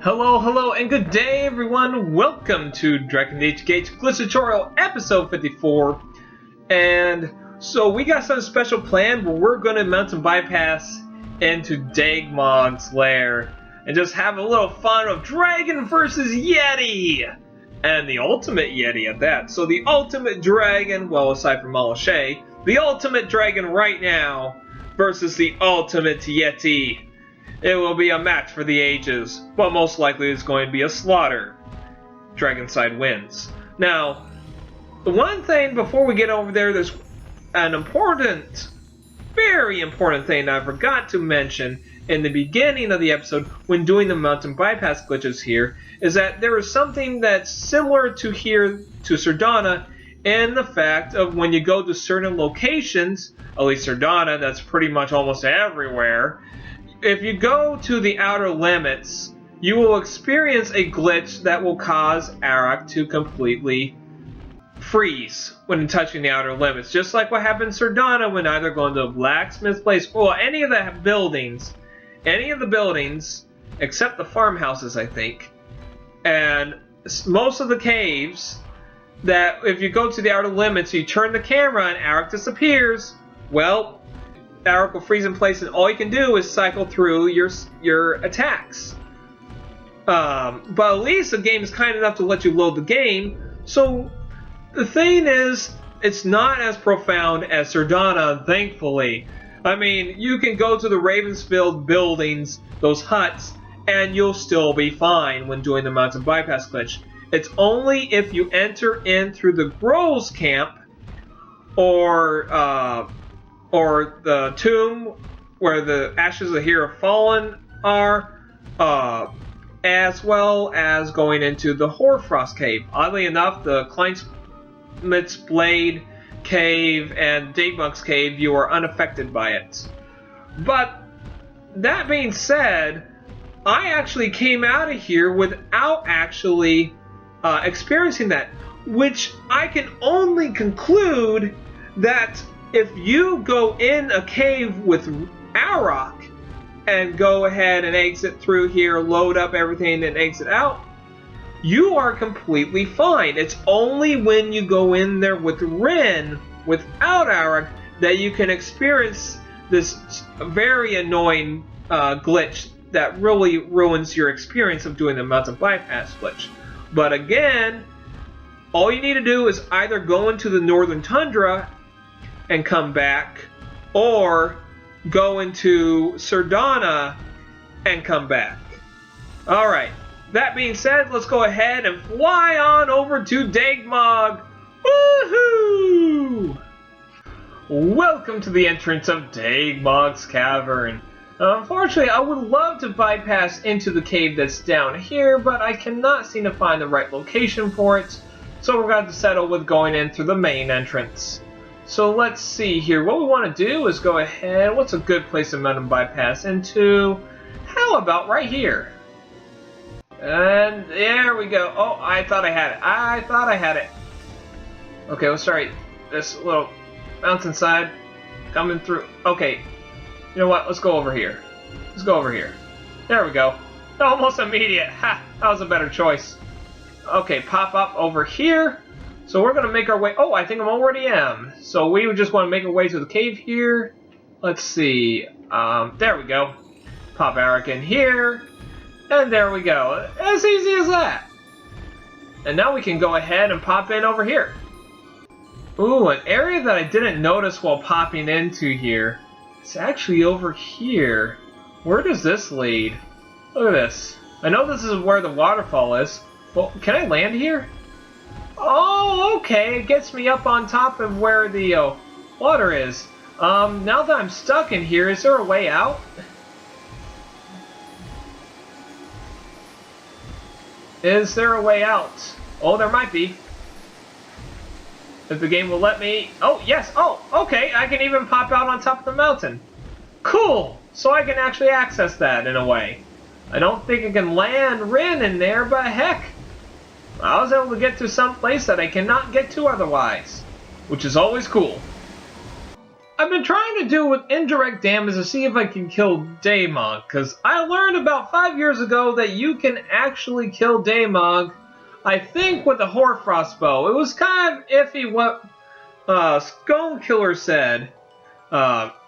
Hello, and good day, everyone. Welcome to Drakan HGH Glitch Tutorial episode 54. And so we got some special plan where we're going to mountain bypass into Daemog's lair and just have a little fun of Dragon versus Yeti. And the ultimate Yeti at that. So the ultimate dragon, well, aside from Malashay, the ultimate dragon right now versus the ultimate Yeti. It will be a match for the ages, but most likely it's going to be a slaughter. Dragon side wins. Now, the one thing before we get over there, there's an important, very important thing that I forgot to mention in the beginning of the episode when doing the mountain bypass glitches here, is that there is something that's similar to here to Surdana in the fact of when you go to certain locations, at least Surdana, that's pretty much almost everywhere. If you go to the outer limits, you will experience a glitch that will cause Arokh to completely freeze when touching the outer limits. Just like what happened in Surdana when either going to a blacksmith place or any of the buildings, except the farmhouses, I think, and most of the caves, that if you go to the outer limits, you turn the camera and Arokh disappears, well, Arokh will freeze in place, and all you can do is cycle through your attacks. But at least the game is kind enough to let you load the game. So the thing is, it's not as profound as Surdana, thankfully. I mean, you can go to the Ravenshold buildings, those huts, and you'll still be fine when doing the mountain bypass glitch. It's only if you enter in through the Groves camp or the tomb where the ashes of Hero Fallen are, as well as going into the Hoarfrost cave. Oddly enough, the Kleinsmith's Blade cave and Daemog's cave, you are unaffected by it. But that being said, I actually came out of here without actually experiencing that, which I can only conclude that if you go in a cave with Arokh and go ahead and exit through here, load up everything and exit out, you are completely fine. It's only when you go in there with Rynn without Arokh that you can experience this very annoying glitch that really ruins your experience of doing the mountain bypass glitch. But again, all you need to do is either go into the northern tundra and come back, or go into Surdana and come back. Alright, that being said, let's go ahead and fly on over to Daemog. Woohoo! Welcome to the entrance of Daemog's Cavern. Unfortunately, I would love to bypass into the cave that's down here, but I cannot seem to find the right location for it, so we're going to settle with going in through the main entrance. So let's see here. What we want to do is go ahead. What's a good place to mountain bypass into? How about right here? And there we go. Oh, I thought I had it. Okay, let's try this little mountainside coming through. Okay, you know what? Let's go over here. There we go. Almost immediate. Ha! That was a better choice. Okay, pop up over here. So we're going to make our way... Oh, I think I already am. So we would just want to make our way to the cave here. Let's see. There we go. Pop Arokh in here. And there we go. As easy as that. And now we can go ahead and pop in over here. Ooh, an area that I didn't notice while popping into here. It's actually over here. Where does this lead? Look at this. I know this is where the waterfall is. Well, can I land here? Oh, okay, it gets me up on top of where the water is. Now that I'm stuck in here, is there a way out? Is there a way out? Oh, there might be. If the game will let me... Oh, yes, oh, okay, I can even pop out on top of the mountain. Cool, so I can actually access that in a way. I don't think I can land Rynn in there, but heck, I was able to get to some place that I cannot get to otherwise, which is always cool. I've been trying to do with indirect damage to see if I can kill Daemog, because I learned about 5 years ago that you can actually kill Daemog, I think with a Hoarfrost bow. It was kind of iffy what Sconekiller said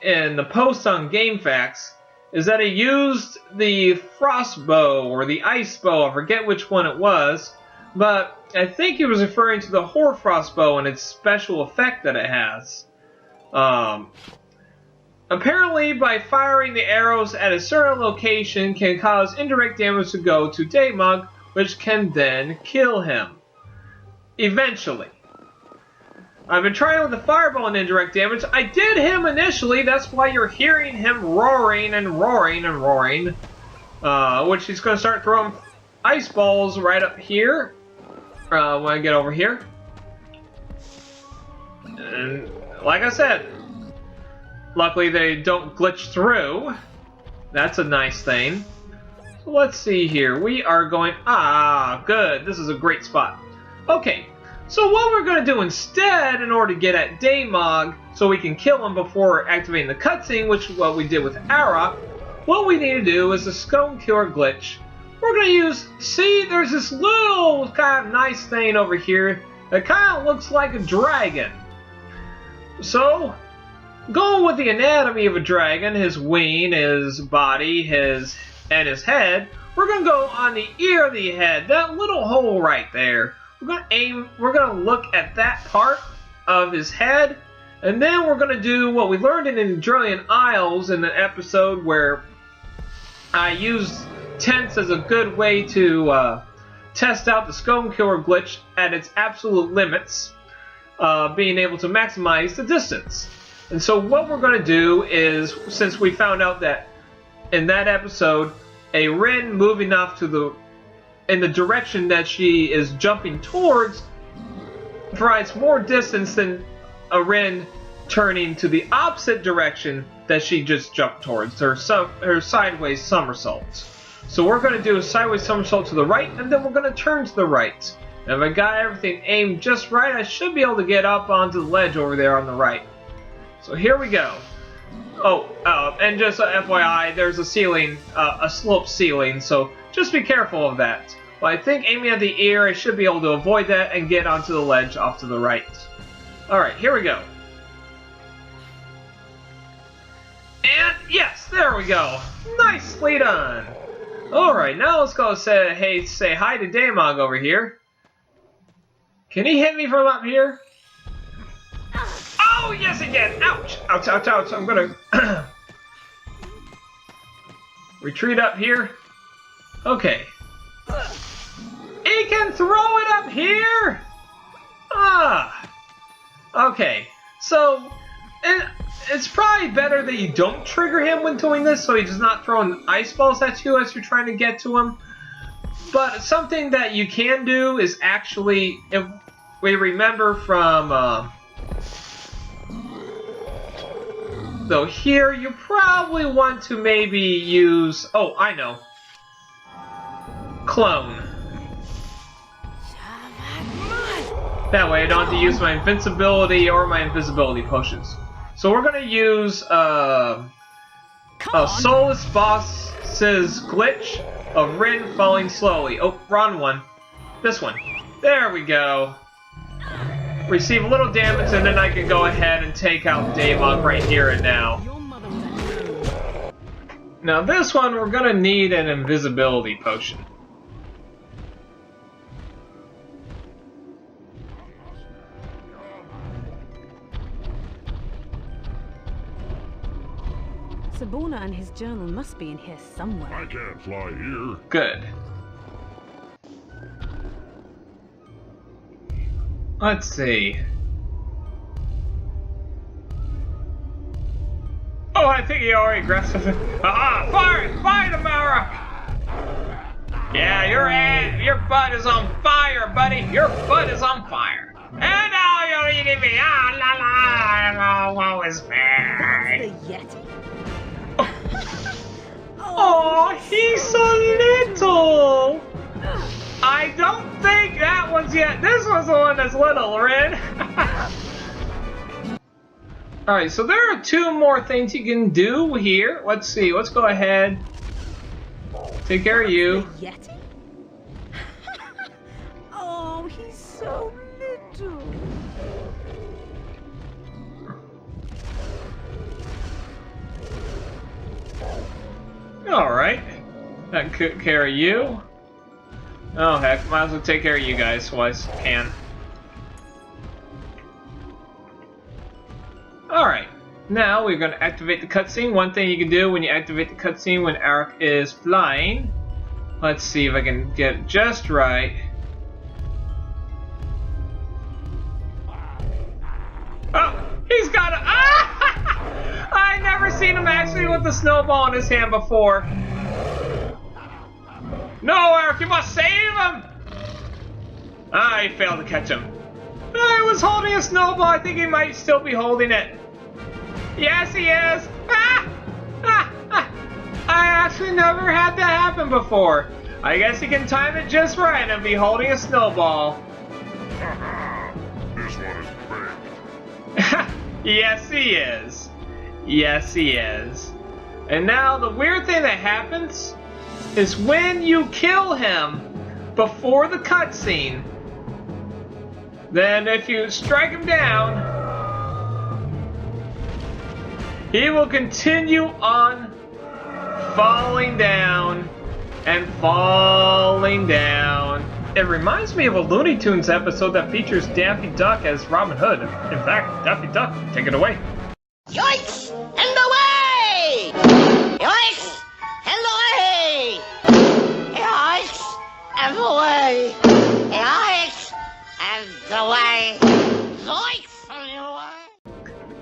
in the post on GameFAQs, is that he used the frost bow or the ice bow, I forget which one it was, but I think he was referring to the Hoarfrost bow and its special effect that it has. Apparently, by firing the arrows at a certain location can cause indirect damage to go to Daemog, which can then kill him. Eventually. I've been trying with the fireball and indirect damage. I did him initially, that's why you're hearing him roaring and roaring and roaring. Which he's going to start throwing ice balls right up here. When I get over here. And like I said, luckily they don't glitch through. That's a nice thing. So let's see here. We are going... good. This is a great spot. Okay. So what we're going to do instead, in order to get at Daemog, so we can kill him before activating the cutscene, which is what we did with Arokh, what we need to do is the Sconekiller glitch. We're going to use... See, there's this little kind of nice thing over here that kind of looks like a dragon. So, going with the anatomy of a dragon, his wing, his body, and his head, we're going to go on the ear of the head, that little hole right there. We're going to look at that part of his head, and then we're going to do what we learned in the Adrelian Isles in the episode where I used tents as a good way to test out the Sconekiller glitch at its absolute limits, being able to maximize the distance. And so what we're going to do is, since we found out that in that episode, a Rynn moving off to in the direction that she is jumping towards provides more distance than a Rynn turning to the opposite direction that she just jumped towards, her sideways somersault. So we're going to do a sideways somersault to the right, and then we're going to turn to the right. And if I got everything aimed just right, I should be able to get up onto the ledge over there on the right. So here we go. And just FYI, there's a ceiling, a sloped ceiling, so just be careful of that. But I think aiming at the ear, I should be able to avoid that and get onto the ledge off to the right. Alright, here we go. And yes, there we go. Nicely done. Alright, now let's go say hi to Daemog over here. Can he hit me from up here? Oh, yes he can! Ouch! Ouch, ouch, ouch. I'm gonna retreat up here. Okay. He can throw it up here! Okay. So, it's probably better that you don't trigger him when doing this, so he's not throwing ice balls at you as you're trying to get to him. But something that you can do is actually, if we remember from... So here, you probably want to maybe use... Oh, I know. Clone. That way I don't have to use my invincibility or my invisibility potions. So we're going to use Soulless boss's glitch of Rynn falling slowly. Oh, wrong one. This one. There we go. Receive a little damage, and then I can go ahead and take out Daemog right here and now. Now this one, we're going to need an invisibility potion. Surdana and his journal must be in here somewhere. I can't fly here. Good. Let's see. Oh, I think he already grabbed something. Aha! Fire! Fire, Amara! Yeah, your butt is on fire, buddy. Your butt is on fire. And now you're eating me. Ah, la la. Woe is me. That's the Yeti. Oh, he's so little. I don't think that one's yet. This one's the one that's little, Rynn. Alright, so there are 2 more things you can do here. Let's see, let's go ahead. Take care of you. Yeti? Oh, he's so little. Alright. That took care of you. Oh heck, might as well take care of you guys while I can. Alright. Now we're going to activate the cutscene. One thing you can do when you activate the cutscene when Arokh is flying. Let's see if I can get it just right. Oh, he's got a... Ah! I never seen him actually with the snowball in his hand before. No, Arokh, you must save him! I failed to catch him. I was holding a snowball. I think he might still be holding it. Yes, he is. Ah! Ah! Ah! I actually never had that happen before. I guess he can time it just right and be holding a snowball. This one is big. Yes, he is. Yes, he is. And now the weird thing that happens is when you kill him before the cutscene, then if you strike him down, he will continue on falling down and falling down. It reminds me of a Looney Tunes episode that features Daffy Duck as Robin Hood. In fact, Daffy Duck, take it away. Yoicks and away! Yoicks and away! Yoicks and away! Yoicks and away! Yoicks and away!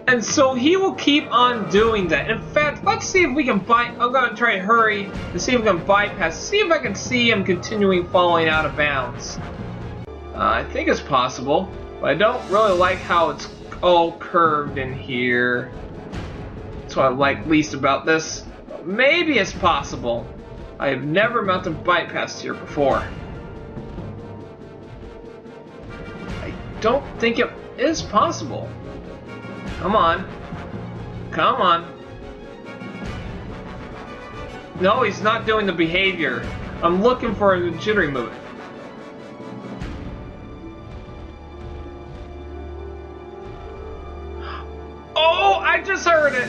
And so he will keep on doing that. In fact, let's see if we can I'm going to try and hurry to see if we can bypass. See if I can see him continuing falling out of bounds. I think it's possible, but I don't really like how it's all curved in here. That's what I like least about this. Maybe it's possible. I have never mounted bypass here before. I don't think it is possible. Come on. Come on. No, he's not doing the behavior. I'm looking for a jittery movement. Oh, I just heard it.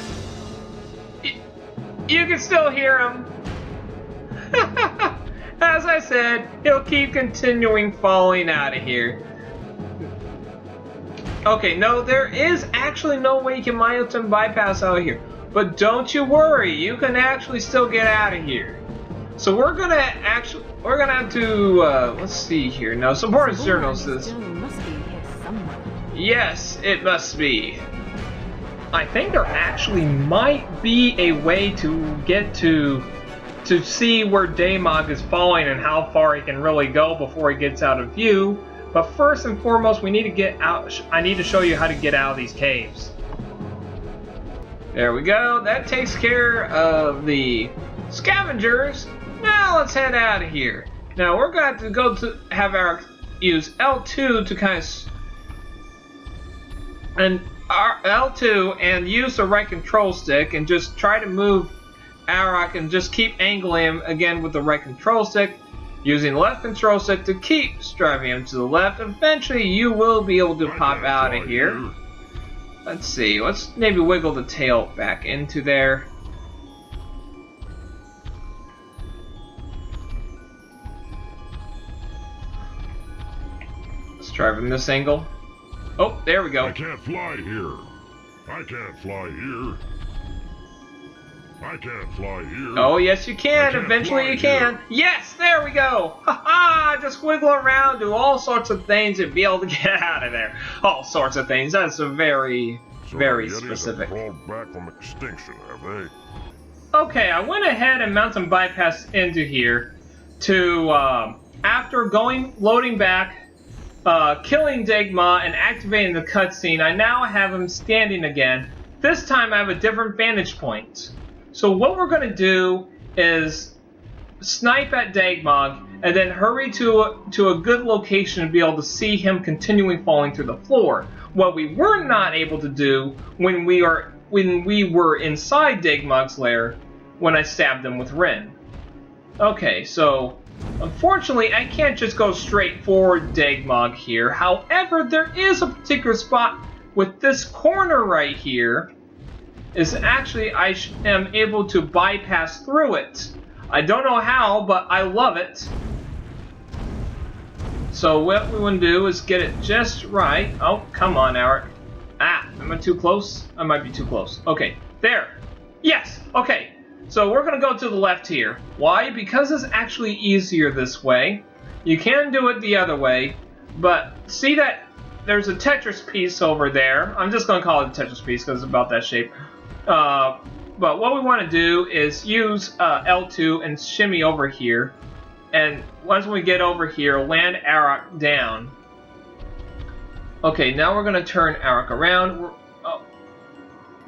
You can still hear him. As I said, he'll keep continuing falling out of here. Okay, no, there is actually no way you can Mayoton bypass out of here. But don't you worry, you can actually still get out of here. So we're gonna have to, let's see here. Now, some more journals this. Yes, it must be. I think there actually might be a way to get to see where Daemog is falling and how far he can really go before he gets out of view. But first and foremost, we need to get out. I need to show you how to get out of these caves. There we go. That takes care of the scavengers. Now let's head out of here. Now we're going to go to have Arokh use L2 to kind of L2 and use the right control stick and just try to move Arokh and just keep angling him again with the right control stick. Using the left control stick to keep driving him to the left. Eventually you will be able to pop out of here. Let's see, let's maybe wiggle the tail back into there. Let's try from this angle. Oh, there we go. I can't fly here. I can't fly here. I can't fly here. Oh, yes you can. Eventually you can. Yes, there we go. Ha-ha! Just wiggle around, do all sorts of things and be able to get out of there. All sorts of things. That's a very specific. Crawled back from extinction, have they? Okay, I went ahead and mounted bypass into here to, after loading back, killing Daemog and activating the cutscene, I now have him standing again. This time I have a different vantage point. So what we're going to do is snipe at Daemog and then hurry to a good location to be able to see him continuing falling through the floor. what we were not able to do when we were inside Daemog's lair when I stabbed them with Rynn. Okay, so unfortunately I can't just go straight for Daemog here. However, there is a particular spot with this corner right here is actually I am able to bypass through it. I don't know how, but I love it. So what we want to do is get it just right. Oh, come on, Arokh. Ah, am I too close? I might be too close. Okay, there. Yes, okay. So we're going to go to the left here. Why? Because it's actually easier this way. You can do it the other way, but see that there's a Tetris piece over there. I'm just going to call it a Tetris piece because it's about that shape. But what we want to do is use L2 and shimmy over here. And once we get over here, land Arokh down. Okay, now we're going to turn Arokh around.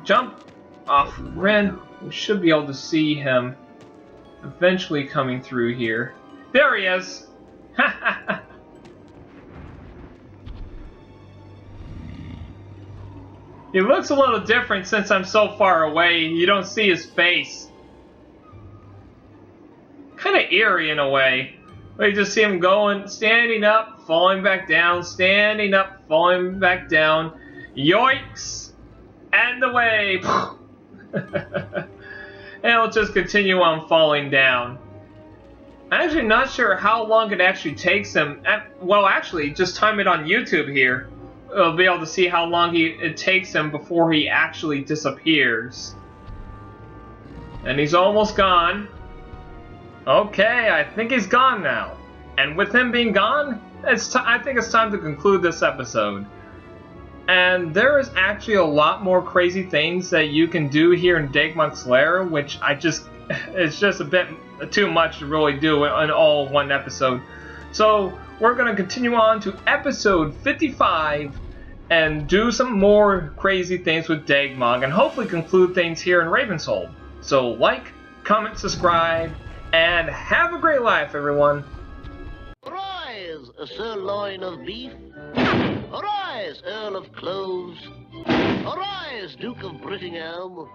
Jump off Rynn. We should be able to see him eventually coming through here. There he is! He looks a little different since I'm so far away. You don't see his face. Kind of eerie in a way. But you just see him going, standing up, falling back down, standing up, falling back down. Yoinks! And away! And it'll just continue on falling down. I'm actually not sure how long it actually takes him. Well, actually, just time it on YouTube here. We'll be able to see how long it takes him before he actually disappears. And he's almost gone. Okay, I think he's gone now. And with him being gone, I think it's time to conclude this episode. And there is actually a lot more crazy things that you can do here in Daemog's Lair, which it's just a bit too much to really do in all one episode. So we're going to continue on to episode 55 and do some more crazy things with Daemog and hopefully conclude things here in Ravenshold. So like, comment, subscribe, and have a great life, everyone. Arise, sirloin of beef. Arise, Earl of Cloves. Arise, Duke of Brittingham.